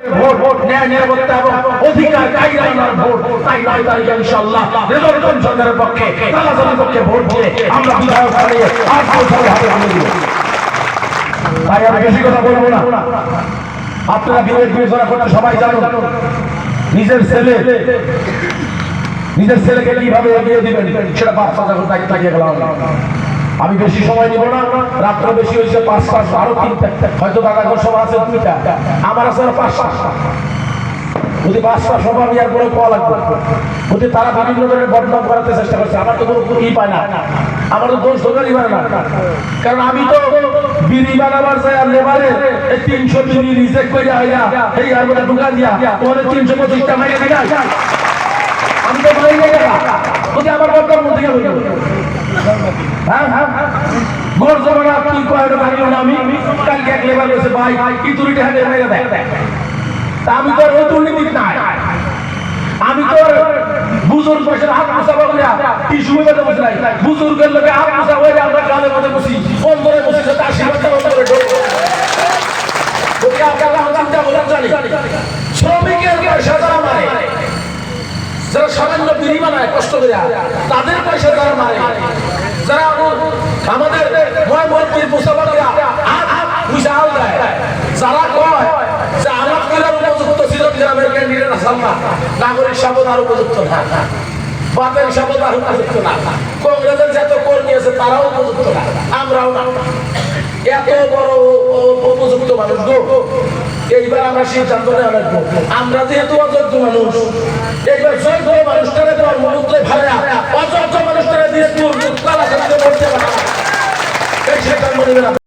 Vote ন্যায় নিরাপত্তা এবং অধিকার কায়দা আনার ভোট। তাই 9 তারিখে ইনশাআল্লাহ রেজওয়ান সরকারের পক্ষে তালাজানের পক্ষে ভোট দিয়ে আমরা বিধায়ক বানিয়ে আর সরকার হাতে তুলে দিব। তাই আমি বেশি কথা বলবো না। আপনারা বিবেক বিবেচনা করতে সবাই জানেন নিজের ছেলেকে কিভাবে এগিয়ে দিবেন সেটা বাচ্চা যখন তাকিয়ে গেলাম। আমি বেশি সময় নিব না, রাত্র বেশি হয়েছে 5টা আরো 3টা হয়তো দাদাগর সভা আছে 2টা, আমার আছে 5টা। যদি 5টা সভা আমি আর বড় পাওয়া লাগবে যদি তারা বিভিন্ন ধরনের বদনাম করাতে চেষ্টা করছে, আমার তো কোনো ই পায় না, আমার তো দোষ দোকানই পারে না। কারণ আমি তো বিড়ি বানাবার চাই আর লেবারে 300 বিড়ি রিজেক্ট করে আইয়া এই আর বলে দোকান দিয়া তোমাদের 325 টাকা মাইনে দেয়। আমি তো বলেই নাই টাকা যদি আমার বদনাম মধ্যে গেল হ্যাঁ গোর জমানা কি কয় ভাঙিও না। আমি কালকে এক লেবার বলছে ভাই কি তুলিটা হাতে মেরে দেয়। তা আমি তো ওই দুর্নীতি নাই, আমি তো বুজুর্গ বয়সের হাত মোছা বলে টিস্যু পেতে বসে নাই, বুজুর্গের লোকে হাত মোছা হয়ে আমরা গালের মধ্যে বসি অন্তরে বসি তার শিবাটা করে শ্রমিকের পয়সা যারা মারে, যারা সামান্য বিড়ি বানায় কষ্ট করে তাদের পয়সা যারা মারে, যারা আমাদের ময়মনসিংহের মুসাফিররা বিশাল দেয়, যারা কয় যে আমার কিলার উপযুক্ত ছিল গ্রামের ক্যান্ডিডেট আসাম না, নাগরিক শপথ আর উপযুক্ত না, বাতের শপথ আর উপযুক্ত না, কংগ্রেসের যত কর্মী আছে তারাও উপযুক্ত না, আমরাও না। এত বড় উপযুক্ত মানুষ গো, এইবার আমরা সিদ্ধান্ত নেওয়া লাগবো আমরা যেহেতু অযোগ্য মানুষ, এইবার যোগ্য মানুষটারে কর্মমূল্যে ভাড়া অযোগ্য মানুষটারে দিয়ে